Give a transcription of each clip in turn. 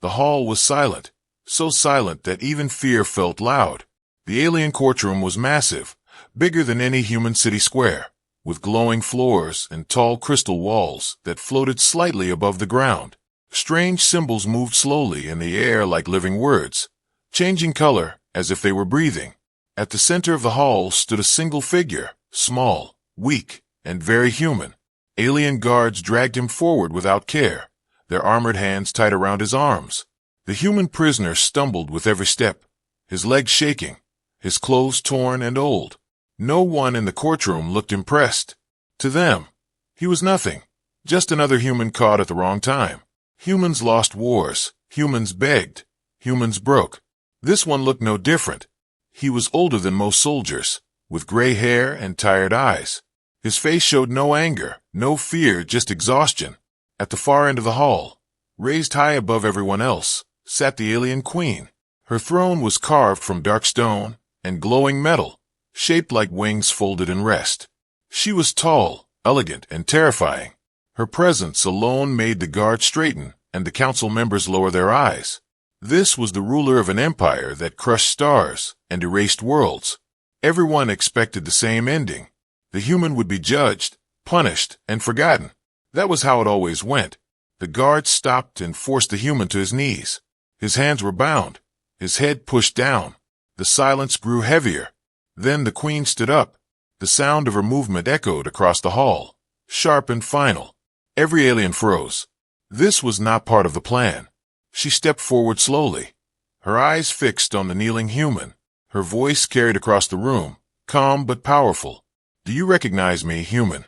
The hall was silent, so silent that even fear felt loud. The alien courtroom was massive, bigger than any human city square, with glowing floors and tall crystal walls that floated slightly above the ground. Strange symbols moved slowly in the air like living words, changing color as if they were breathing. At the center of the hall stood a single figure, small, weak, and very human. Alien guards dragged him forward without care, their armored hands tight around his arms. The human prisoner stumbled with every step, his legs shaking, his clothes torn and old. No one in the courtroom looked impressed. To them, he was nothing, just another human caught at the wrong time. Humans lost wars, humans begged, humans broke. This one looked no different. He was older than most soldiers, with gray hair and tired eyes. His face showed no anger, no fear, just exhaustion. At the far end of the hall, raised high above everyone else, sat the alien queen. Her throne was carved from dark stone and glowing metal, shaped like wings folded in rest. She was tall, elegant, and terrifying. Her presence alone made the guard straighten and the council members lower their eyes. This was the ruler of an empire that crushed stars and erased worlds. Everyone expected the same ending. The human would be judged, punished, and forgotten. That was how it always went. The guard stopped and forced the human to his knees. His hands were bound, his head pushed down. The silence grew heavier. Then the queen stood up. The sound of her movement echoed across the hall, sharp and final. Every alien froze. This was not part of the plan. She stepped forward slowly, her eyes fixed on the kneeling human. Her voice carried across the room, calm but powerful. "Do you recognize me, human?"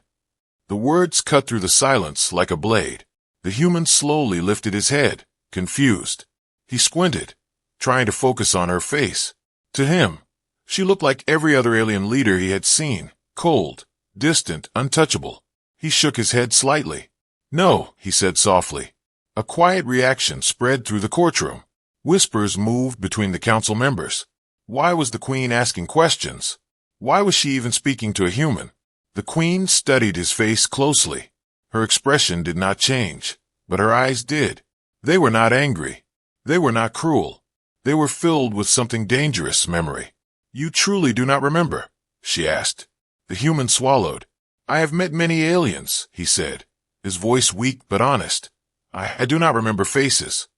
The words cut through the silence like a blade. The human slowly lifted his head, confused. He squinted, trying to focus on her face. To him, she looked like every other alien leader he had seen, cold, distant, untouchable. He shook his head slightly. "No," he said softly. A quiet reaction spread through the courtroom. Whispers moved between the council members. Why was the queen asking questions? Why was she even speaking to a human? The queen studied his face closely. Her expression did not change, but her eyes did. They were not angry. They were not cruel. They were filled with something dangerous memory. "You truly do not remember?" she asked. The human swallowed. "I have met many aliens," he said, his voice weak but honest. I do not remember faces."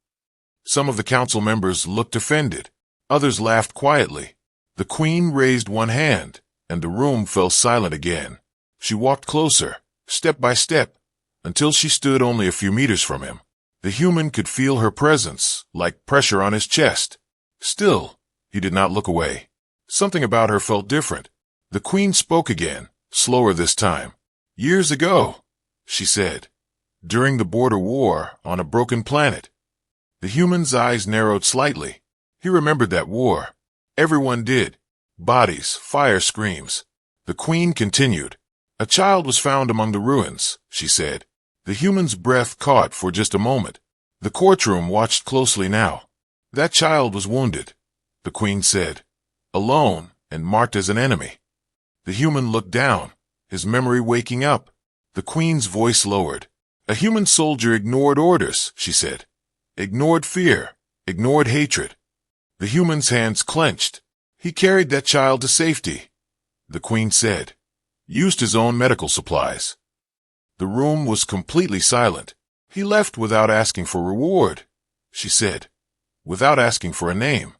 Some of the council members looked offended. Others laughed quietly. The queen raised one hand, and the room fell silent again. She walked closer, step by step, until she stood only a few meters from him. The human could feel her presence, like pressure on his chest. Still, he did not look away. Something about her felt different. The queen spoke again, slower this time. "Years ago," she said, "during the border war on a broken planet." The human's eyes narrowed slightly. He remembered that war. Everyone did. Bodies, fire screams. The queen continued. "A child was found among the ruins," she said. The human's breath caught for just a moment. The courtroom watched closely now. "That child was wounded," the queen said. "Alone and marked as an enemy." The human looked down, his memory waking up. The queen's voice lowered. "A human soldier ignored orders," she said. "Ignored fear, ignored hatred." The human's hands clenched. "He carried that child to safety," the queen said. "Used his own medical supplies." The room was completely silent. "He left without asking for reward," she said. "Without asking for a name."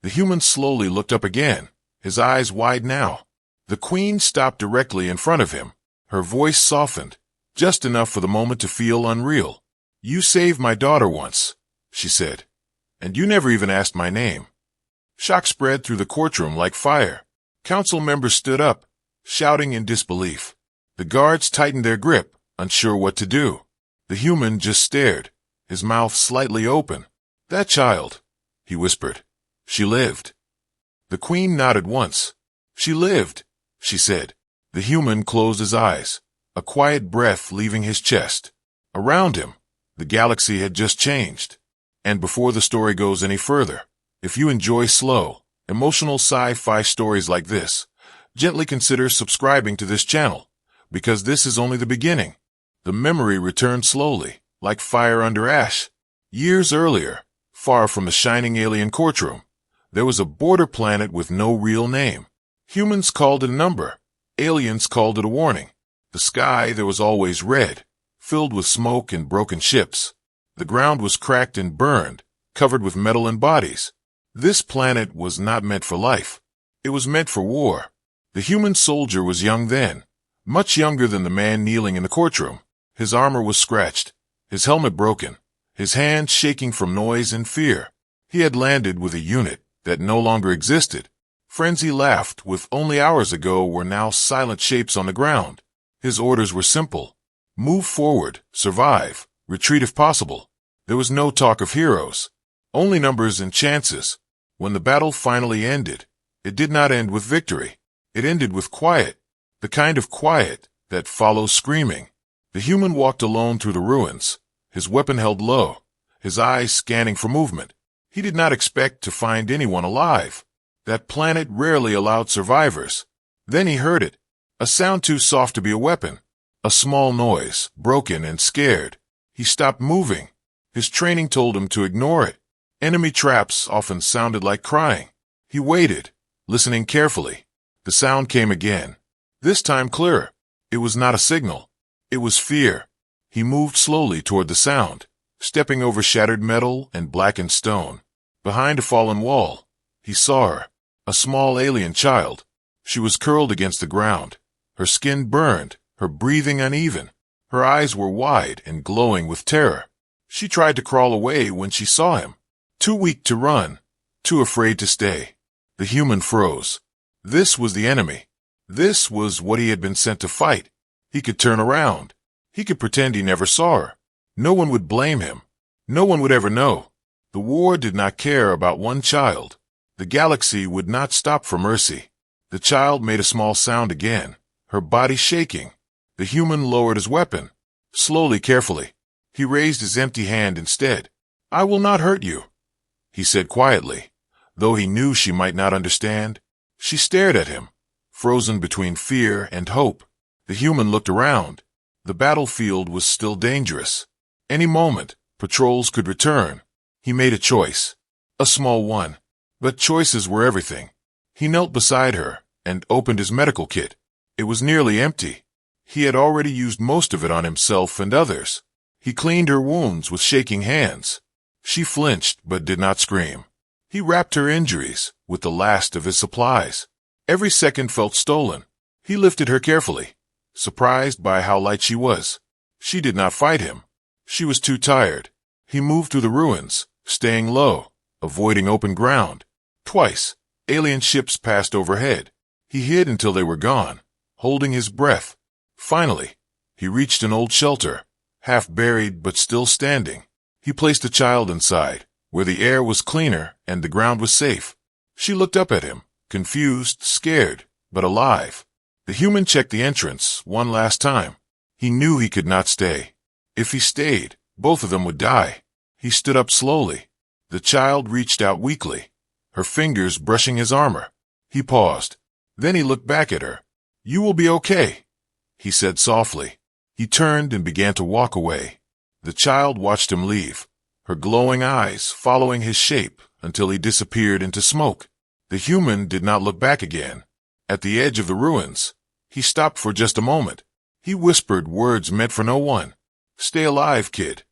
The human slowly looked up again, his eyes wide now. The queen stopped directly in front of him. Her voice softened, just enough for the moment to feel unreal. "You saved my daughter once," she said, "and you never even asked my name." Shock spread through the courtroom like fire. Council members stood up, shouting in disbelief. The guards tightened their grip, unsure what to do. The human just stared, his mouth slightly open. "That child," he whispered. "She lived." The queen nodded once. "She lived," she said. The human closed his eyes, a quiet breath leaving his chest. Around him, the galaxy had just changed. And before the story goes any further, if you enjoy slow, emotional sci-fi stories like this, gently consider subscribing to this channel, because this is only the beginning. The memory returned slowly, like fire under ash. Years earlier, far from the shining alien courtroom, there was a border planet with no real name. Humans called it a number. Aliens called it a warning. The sky there was always red, filled with smoke and broken ships. The ground was cracked and burned, covered with metal and bodies. This planet was not meant for life. It was meant for war. The human soldier was young then, much younger than the man kneeling in the courtroom. His armor was scratched, his helmet broken, his hands shaking from noise and fear. He had landed with a unit that no longer existed. Friends he laughed with only hours ago were now silent shapes on the ground. His orders were simple. Move forward, survive, retreat if possible. There was no talk of heroes, only numbers and chances. When the battle finally ended, it did not end with victory. It ended with quiet, the kind of quiet that follows screaming. The human walked alone through the ruins, his weapon held low, his eyes scanning for movement. He did not expect to find anyone alive. That planet rarely allowed survivors. Then he heard it, a sound too soft to be a weapon, a small noise, broken and scared. He stopped moving. His training told him to ignore it. Enemy traps often sounded like crying. He waited, listening carefully. The sound came again, this time clearer. It was not a signal. It was fear. He moved slowly toward the sound, stepping over shattered metal and blackened stone. Behind a fallen wall, he saw her, a small alien child. She was curled against the ground, her skin burned, her breathing uneven. Her eyes were wide and glowing with terror. She tried to crawl away when she saw him, too weak to run, too afraid to stay. The human froze. This was the enemy. This was what he had been sent to fight. He could turn around. He could pretend he never saw her. No one would blame him. No one would ever know. The war did not care about one child. The galaxy would not stop for mercy. The child made a small sound again, her body shaking. The human lowered his weapon, slowly, carefully. He raised his empty hand instead. "I will not hurt you," he said quietly, though he knew she might not understand. She stared at him, frozen between fear and hope. The human looked around. The battlefield was still dangerous. Any moment, patrols could return. He made a choice, a small one, but choices were everything. He knelt beside her and opened his medical kit. It was nearly empty. He had already used most of it on himself and others. He cleaned her wounds with shaking hands. She flinched but did not scream. He wrapped her injuries with the last of his supplies. Every second felt stolen. He lifted her carefully, surprised by how light she was. She did not fight him. She was too tired. He moved through the ruins, staying low, avoiding open ground. Twice, alien ships passed overhead. He hid until they were gone, holding his breath. Finally, he reached an old shelter, half buried but still standing. He placed the child inside, where the air was cleaner and the ground was safe. She looked up at him, confused, scared, but alive. The human checked the entrance one last time. He knew he could not stay. If he stayed, both of them would die. He stood up slowly. The child reached out weakly, her fingers brushing his armor. He paused. Then he looked back at her. "You will be okay," he said softly. He turned and began to walk away. The child watched him leave, her glowing eyes following his shape until he disappeared into smoke. The human did not look back again. At the edge of the ruins, he stopped for just a moment. He whispered words meant for no one. "Stay alive, kid."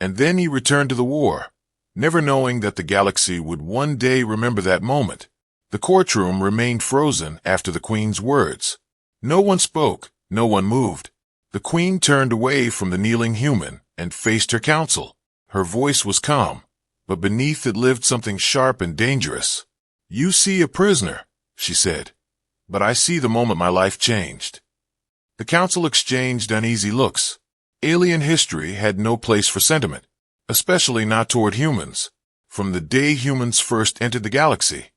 And then he returned to the war, never knowing that the galaxy would one day remember that moment. The courtroom remained frozen after the Queen's words. No one spoke, no one moved. The Queen turned away from the kneeling human and faced her council. Her voice was calm, but beneath it lived something sharp and dangerous. "You see a prisoner," she said, "but I see the moment my life changed." The council exchanged uneasy looks. Alien history had no place for sentiment, especially not toward humans. From the day humans first entered the galaxy,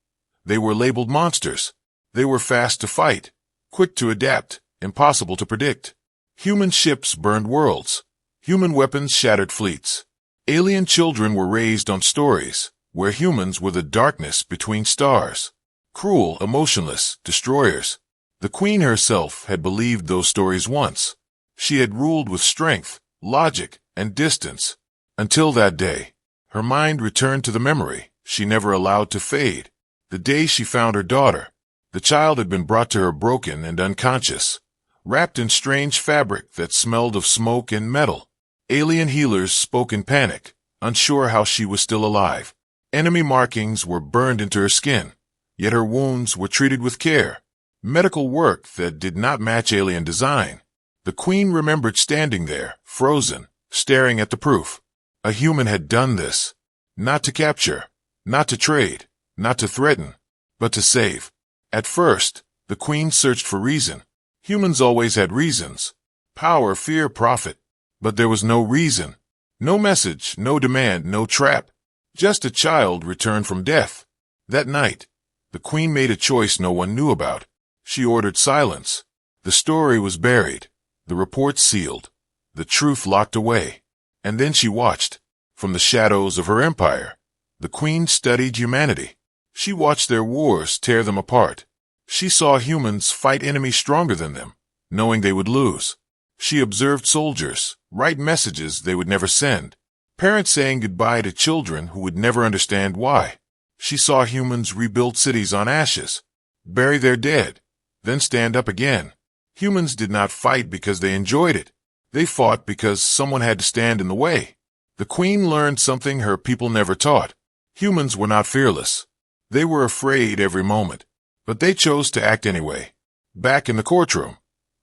they were labeled monsters. They were fast to fight, quick to adapt, impossible to predict. Human ships burned worlds. Human weapons shattered fleets. Alien children were raised on stories where humans were the darkness between stars. Cruel, emotionless destroyers. The Queen herself had believed those stories once. She had ruled with strength, logic, and distance. Until that day, her mind returned to the memory she never allowed to fade. The day she found her daughter. The child had been brought to her broken and unconscious, wrapped in strange fabric that smelled of smoke and metal. Alien healers spoke in panic, unsure how she was still alive. Enemy markings were burned into her skin, yet her wounds were treated with care. Medical work that did not match alien design. The queen remembered standing there, frozen, staring at the proof. A human had done this. Not to capture, not to trade, not to threaten, but to save. At first, the queen searched for reason. Humans always had reasons. Power, fear, profit. But there was no reason. No message, no demand, no trap. Just a child returned from death. That night, the queen made a choice no one knew about. She ordered silence. The story was buried. The report sealed. The truth locked away. And then she watched. From the shadows of her empire, the queen studied humanity. She watched their wars tear them apart. She saw humans fight enemies stronger than them, knowing they would lose. She observed soldiers write messages they would never send. Parents saying goodbye to children who would never understand why. She saw humans rebuild cities on ashes, bury their dead, then stand up again. Humans did not fight because they enjoyed it. They fought because someone had to stand in the way. The queen learned something her people never taught. Humans were not fearless. They were afraid every moment, but they chose to act anyway. Back in the courtroom,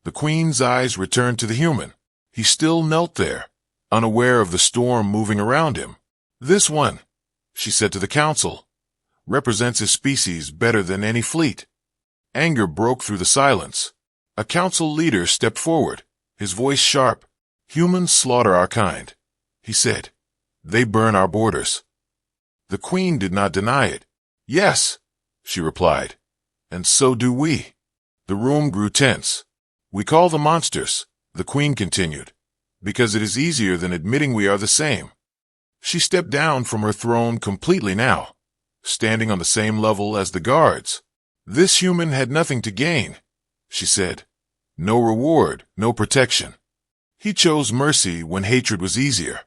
the queen's eyes returned to the human. He still knelt there, unaware of the storm moving around him. This one, she said to the council, represents his species better than any fleet. Anger broke through the silence. A council leader stepped forward, his voice sharp. Humans slaughter our kind, he said. They burn our borders. The queen did not deny it. Yes, she replied, and so do we. The room grew tense. We call them monsters, the queen continued, because it is easier than admitting we are the same. She stepped down from her throne completely now, standing on the same level as the guards. This human had nothing to gain, she said. No reward, no protection. He chose mercy when hatred was easier.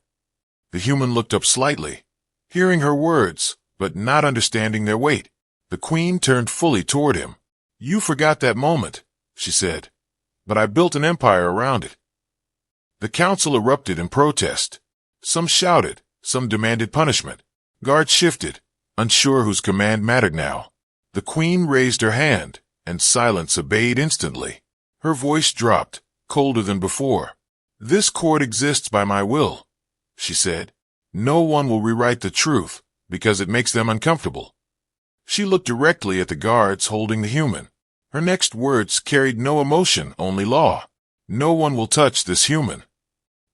The human looked up slightly, hearing her words, but not understanding their weight. The queen turned fully toward him. You forgot that moment, she said, but I built an empire around it. The council erupted in protest. Some shouted, some demanded punishment. Guards shifted, unsure whose command mattered now. The queen raised her hand, and silence obeyed instantly. Her voice dropped, colder than before. This court exists by my will, she said. No one will rewrite the truth, because it makes them uncomfortable. She looked directly at the guards holding the human. Her next words carried no emotion, only law. No one will touch this human.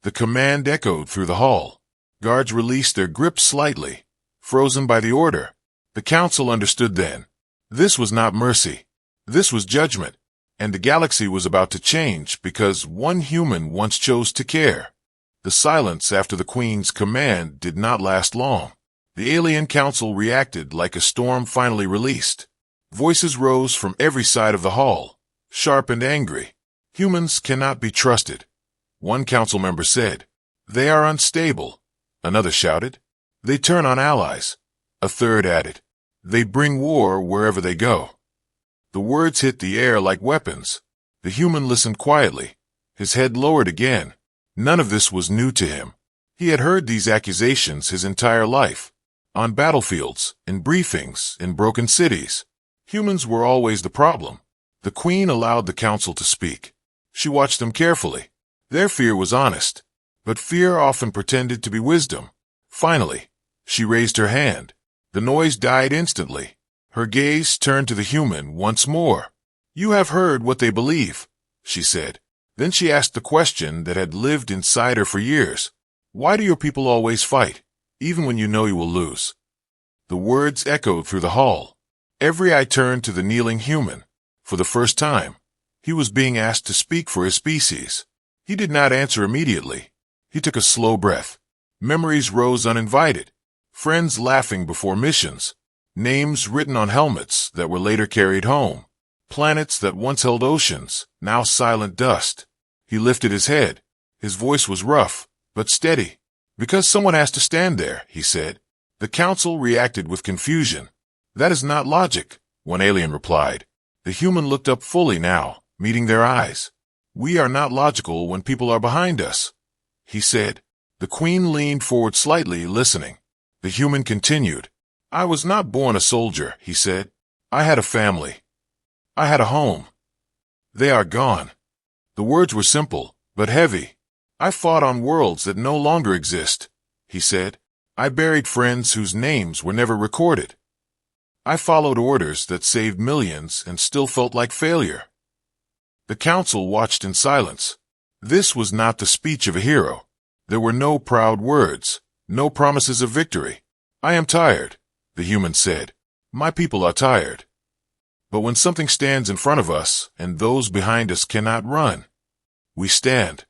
The command echoed through the hall. Guards released their grip slightly, frozen by the order. The council understood then. This was not mercy. This was judgment. And the galaxy was about to change because one human once chose to care. The silence after the queen's command did not last long. The alien council reacted like a storm finally released. Voices rose from every side of the hall, sharp and angry. Humans cannot be trusted. One council member said, they are unstable. Another shouted, they turn on allies. A third added, they bring war wherever they go. The words hit the air like weapons. The human listened quietly, his head lowered again. None of this was new to him. He had heard these accusations his entire life. On battlefields, in briefings, in broken cities. Humans were always the problem. The queen allowed the council to speak. She watched them carefully. Their fear was honest, but fear often pretended to be wisdom. Finally, she raised her hand. The noise died instantly. Her gaze turned to the human once more. You have heard what they believe, she said. Then she asked the question that had lived inside her for years. Why do your people always fight, even when you know you will lose? The words echoed through the hall. Every eye turned to the kneeling human. For the first time, he was being asked to speak for his species. He did not answer immediately. He took a slow breath. Memories rose uninvited. Friends laughing before missions. Names written on helmets that were later carried home. Planets that once held oceans, now silent dust. He lifted his head. His voice was rough, but steady. Because someone has to stand there, he said. The council reacted with confusion. That is not logic, one alien replied. The human looked up fully now, meeting their eyes. We are not logical when people are behind us, he said. The queen leaned forward slightly, listening. The human continued. I was not born a soldier, he said. I had a family. I had a home. They are gone. The words were simple, but heavy. I fought on worlds that no longer exist, he said. I buried friends whose names were never recorded. I followed orders that saved millions and still felt like failure. The council watched in silence. This was not the speech of a hero. There were no proud words, no promises of victory. I am tired, the human said. My people are tired. But when something stands in front of us and those behind us cannot run, we stand.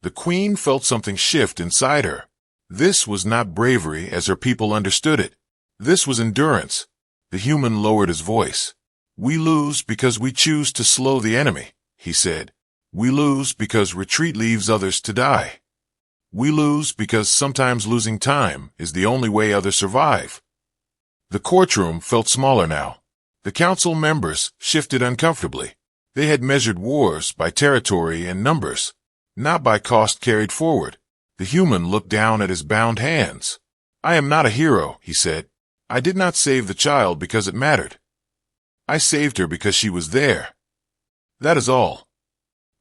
The queen felt something shift inside her. This was not bravery as her people understood it. This was endurance. The human lowered his voice. We lose because we choose to slow the enemy, he said. We lose because retreat leaves others to die. We lose because sometimes losing time is the only way others survive. The courtroom felt smaller now. The council members shifted uncomfortably. They had measured wars by territory and numbers, not by cost carried forward. The human looked down at his bound hands. I am not a hero, he said. I did not save the child because it mattered. I saved her because she was there. That is all.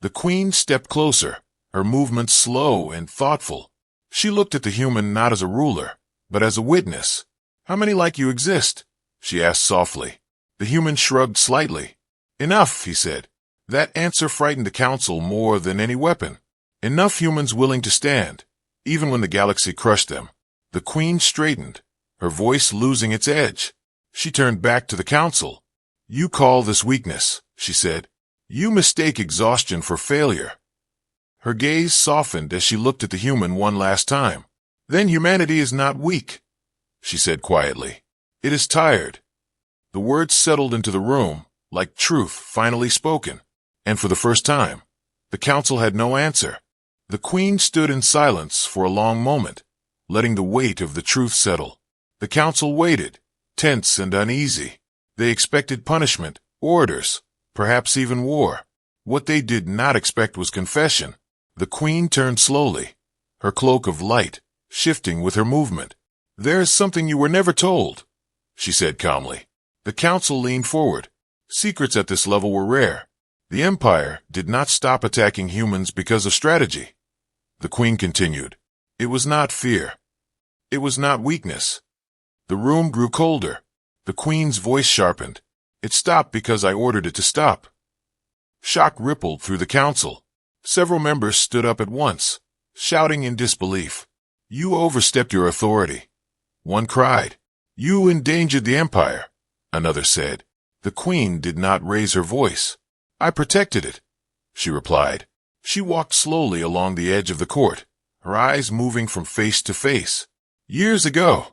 The queen stepped closer, her movements slow and thoughtful. She looked at the human not as a ruler, but as a witness. How many like you exist? She asked softly. The human shrugged slightly. Enough, he said. That answer frightened the council more than any weapon. Enough humans willing to stand, even when the galaxy crushed them. The queen straightened, her voice losing its edge. She turned back to the council. You call this weakness, she said. You mistake exhaustion for failure. Her gaze softened as she looked at the human one last time. Then humanity is not weak, she said quietly. It is tired. The words settled into the room, like truth finally spoken. And for the first time, the council had no answer. The queen stood in silence for a long moment, letting the weight of the truth settle. The council waited, tense and uneasy. They expected punishment, orders, perhaps even war. What they did not expect was confession. The queen turned slowly, her cloak of light shifting with her movement. There is something you were never told, she said calmly. The council leaned forward. Secrets at this level were rare. The Empire did not stop attacking humans because of strategy. The queen continued. It was not fear. It was not weakness. The room grew colder. The queen's voice sharpened. It stopped because I ordered it to stop. Shock rippled through the council. Several members stood up at once, shouting in disbelief. You overstepped your authority. One cried. You endangered the Empire, another said. The queen did not raise her voice. I protected it, she replied. She walked slowly along the edge of the court, her eyes moving from face to face. Years ago,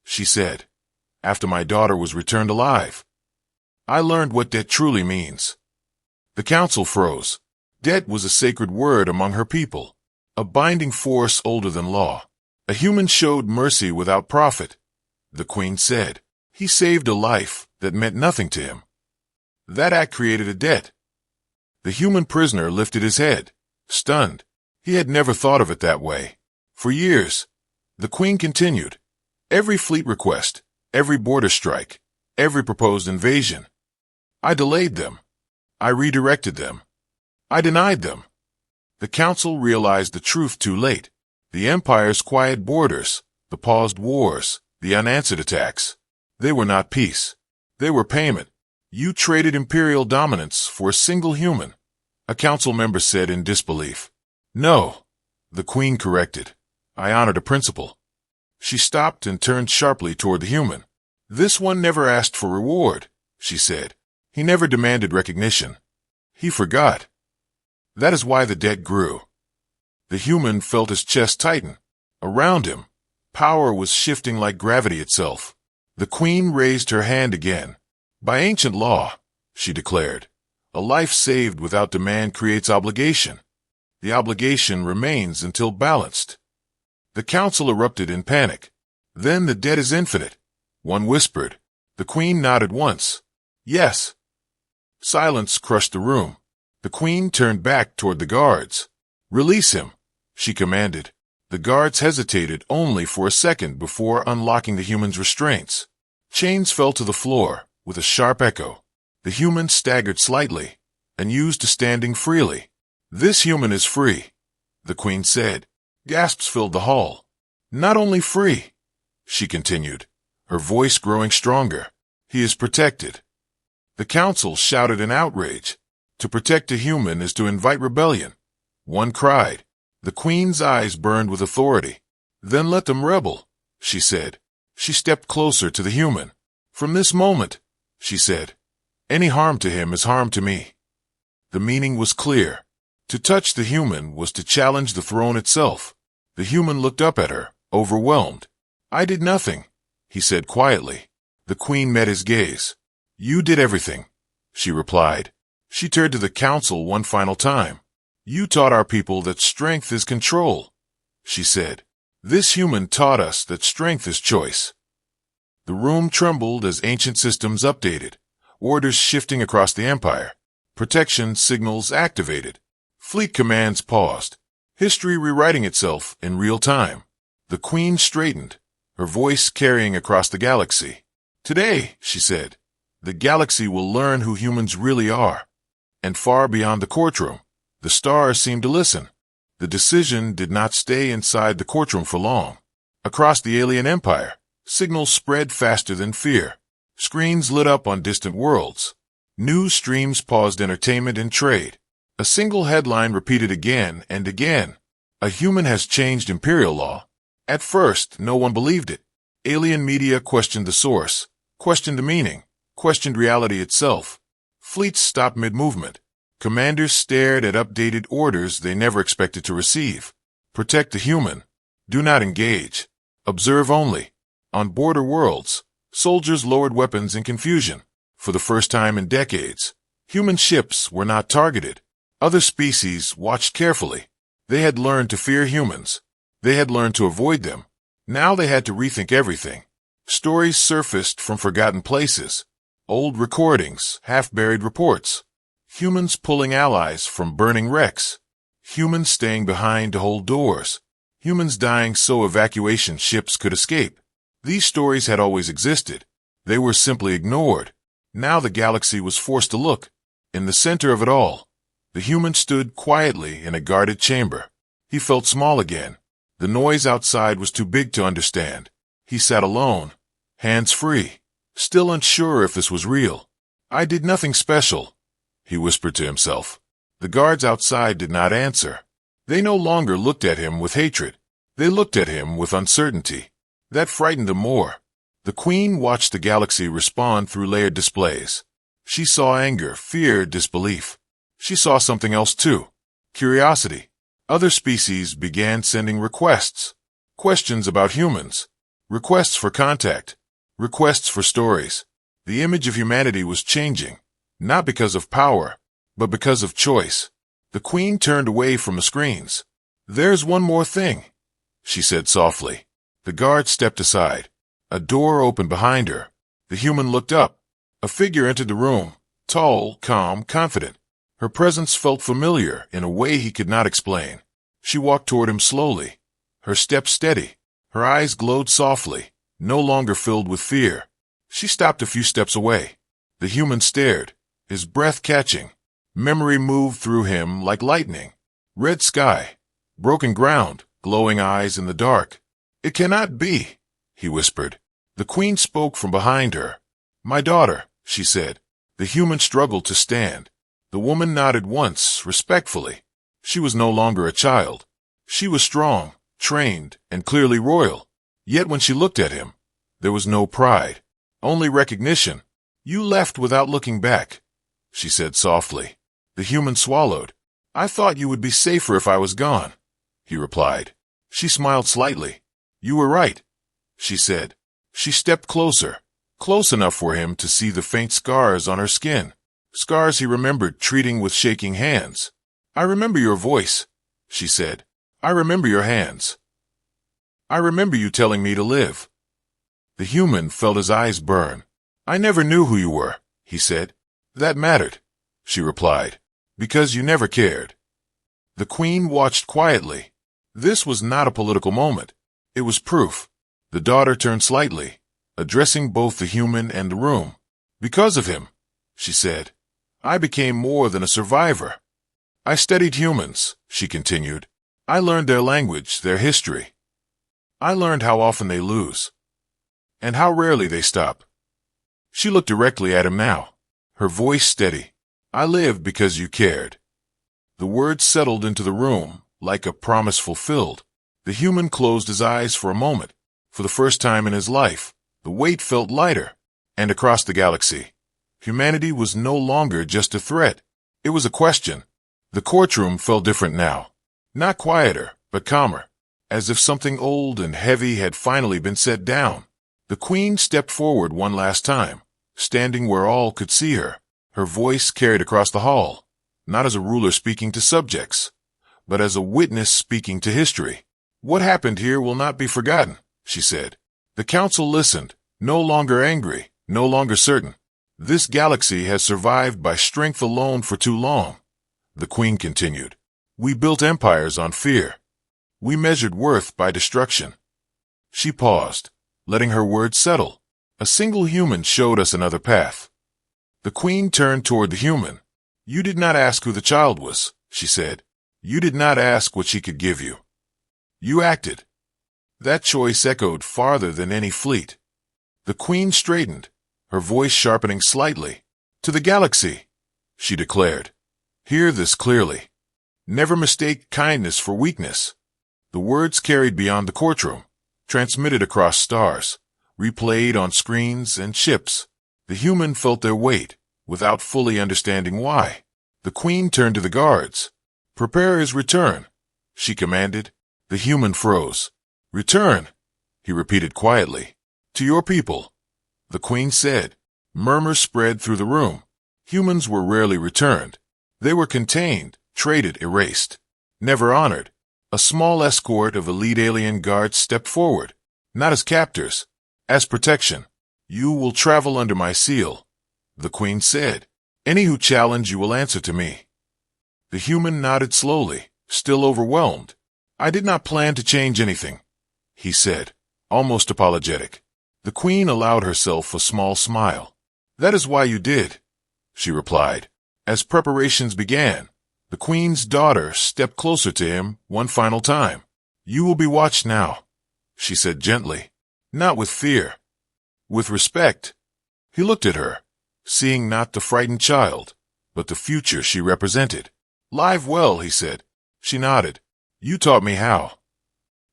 she said, after my daughter was returned alive, I learned what debt truly means. The council froze. Debt was a sacred word among her people, a binding force older than law. A human showed mercy without profit. The queen said, he saved a life that meant nothing to him. That act created a debt. The human prisoner lifted his head, stunned. He had never thought of it that way. For years, the queen continued. Every fleet request, every border strike, every proposed invasion. I delayed them. I redirected them. I denied them. The council realized the truth too late. The Empire's quiet borders, the paused wars, the unanswered attacks. They were not peace. They were payment. You traded imperial dominance for a single human, a council member said in disbelief. No, the queen corrected. I honored a principle. She stopped and turned sharply toward the human. This one never asked for reward, she said. He never demanded recognition. He forgot. That is why the debt grew. The human felt his chest tighten. Around him, power was shifting like gravity itself. The queen raised her hand again. By ancient law, she declared, a life saved without demand creates obligation. The obligation remains until balanced. The council erupted in panic. Then the dead is infinite, one whispered. The queen nodded once. Yes. Silence crushed the room. The queen turned back toward the guards. Release him, she commanded. The guards hesitated only for a second before unlocking the human's restraints. Chains fell to the floor with a sharp echo. The human staggered slightly, unused to standing freely. This human is free, the queen said. Gasps filled the hall. Not only free, she continued, her voice growing stronger. He is protected. The council shouted in outrage. To protect a human is to invite rebellion. One cried. The queen's eyes burned with authority. Then let them rebel, she said. She stepped closer to the human. From this moment, she said, any harm to him is harm to me. The meaning was clear. To touch the human was to challenge the throne itself. The human looked up at her, overwhelmed. I did nothing, he said quietly. The queen met his gaze. You did everything, she replied. She turned to the council one final time. You taught our people that strength is control, she said. This human taught us that strength is choice. The room trembled as ancient systems updated, orders shifting across the empire, protection signals activated, fleet commands paused, history rewriting itself in real time. The queen straightened, her voice carrying across the galaxy. Today, she said, the galaxy will learn who humans really are. And far beyond the courtroom, the stars seemed to listen. The decision did not stay inside the courtroom for long. Across the alien empire, signals spread faster than fear. Screens lit up on distant worlds. News streams paused entertainment and trade. A single headline repeated again and again. A human has changed imperial law. At first, no one believed it. Alien media questioned the source, questioned the meaning, questioned reality itself. Fleets stopped mid-movement. Commanders stared at updated orders they never expected to receive. Protect the human. Do not engage. Observe only. On border worlds, soldiers lowered weapons in confusion. For the first time in decades, human ships were not targeted. Other species watched carefully. They had learned to fear humans. They had learned to avoid them. Now they had to rethink everything. Stories surfaced from forgotten places. Old recordings, half-buried reports. Humans pulling allies from burning wrecks. Humans staying behind to hold doors. Humans dying so evacuation ships could escape. These stories had always existed. They were simply ignored. Now the galaxy was forced to look. In the center of it all, the human stood quietly in a guarded chamber. He felt small again. The noise outside was too big to understand. He sat alone, hands free, still unsure if this was real. I did nothing special, he whispered to himself. The guards outside did not answer. They no longer looked at him with hatred. They looked at him with uncertainty. That frightened them more. The queen watched the galaxy respond through layered displays. She saw anger, fear, disbelief. She saw something else too. Curiosity. Other species began sending requests. Questions about humans. Requests for contact. Requests for stories. The image of humanity was changing. Not because of power, but because of choice. The queen turned away from the screens. There's one more thing, she said softly. The guard stepped aside. A door opened behind her. The human looked up. A figure entered the room, tall, calm, confident. Her presence felt familiar in a way he could not explain. She walked toward him slowly, her step steady. Her eyes glowed softly, no longer filled with fear. She stopped a few steps away. The human stared, his breath catching. Memory moved through him like lightning. Red sky, broken ground, glowing eyes in the dark. It cannot be, he whispered. The queen spoke from behind her. My daughter, she said. The human struggled to stand. The woman nodded once, respectfully. She was no longer a child. She was strong, trained, and clearly royal. Yet when she looked at him, there was no pride, only recognition. You left without looking back, she said softly. The human swallowed. I thought you would be safer if I was gone, he replied. She smiled slightly. You were right, she said. She stepped closer, close enough for him to see the faint scars on her skin. Scars he remembered treating with shaking hands. I remember your voice, she said. I remember your hands. I remember you telling me to live. The human felt his eyes burn. I never knew who you were, he said. That mattered, she replied, because you never cared. The queen watched quietly. This was not a political moment. It was proof. The daughter turned slightly, addressing both the human and the room. Because of him, she said, I became more than a survivor. I studied humans, she continued. I learned their language, their history. I learned how often they lose, and how rarely they stop. She looked directly at him now, her voice steady. I lived because you cared. The words settled into the room, like a promise fulfilled. The human closed his eyes for a moment. For the first time in his life, the weight felt lighter. And across the galaxy, humanity was no longer just a threat. It was a question. The courtroom felt different now. Not quieter, but calmer, as if something old and heavy had finally been set down. The queen stepped forward one last time, standing where all could see her. Her voice carried across the hall, not as a ruler speaking to subjects, but as a witness speaking to history. What happened here will not be forgotten, she said. The council listened, no longer angry, no longer certain. This galaxy has survived by strength alone for too long. The queen continued. We built empires on fear. We measured worth by destruction. She paused, letting her words settle. A single human showed us another path. The queen turned toward the human. You did not ask who the child was, she said. You did not ask what she could give you. You acted. That choice echoed farther than any fleet. The queen straightened, her voice sharpening slightly. To the galaxy, she declared. Hear this clearly. Never mistake kindness for weakness. The words carried beyond the courtroom, transmitted across stars, replayed on screens and ships. The human felt their weight, without fully understanding why. The queen turned to the guards. Prepare his return, she commanded. The human froze. Return, he repeated quietly. To your people, the queen said. Murmurs spread through the room. Humans were rarely returned. They were contained, traded, erased, never honored. A small escort of elite alien guards stepped forward, not as captors, as protection. You will travel under my seal, the queen said. Any who challenge you will answer to me. The human nodded slowly, still overwhelmed. I did not plan to change anything, he said, almost apologetic. The queen allowed herself a small smile. That is why you did, she replied. As preparations began, the queen's daughter stepped closer to him one final time. You will be watched now, she said gently, not with fear, with respect. He looked at her, seeing not the frightened child, but the future she represented. Live well, he said. She nodded. You taught me how.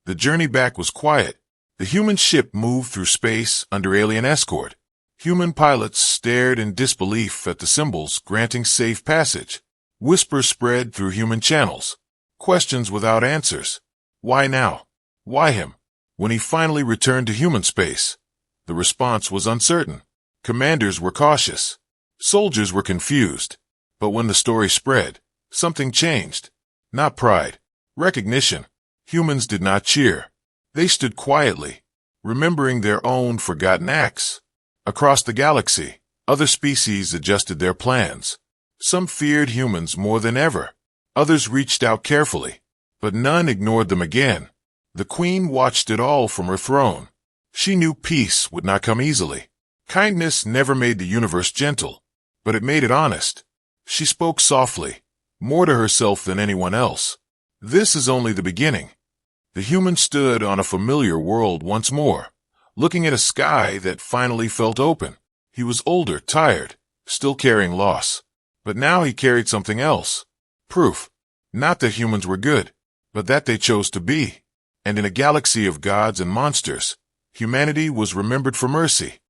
The journey back was quiet. The human ship moved through space under alien escort. Human pilots stared in disbelief at the symbols granting safe passage. Whispers spread through human channels. Questions without answers. Why now? Why him? When he finally returned to human space, the response was uncertain. Commanders were cautious. Soldiers were confused. But when the story spread, something changed. Not pride. Recognition. Humans did not cheer. They stood quietly, remembering their own forgotten acts. Across the galaxy, other species adjusted their plans. Some feared humans more than ever. Others reached out carefully, but none ignored them again. The queen watched it all from her throne. She knew peace would not come easily. Kindness never made the universe gentle, but it made it honest. She spoke softly, more to herself than anyone else. This is only the beginning. The human stood on a familiar world once more, looking at a sky that finally felt open. He was older, tired, still carrying loss. But now he carried something else. Proof. Not that humans were good, but that they chose to be. And in a galaxy of gods and monsters, humanity was remembered for mercy.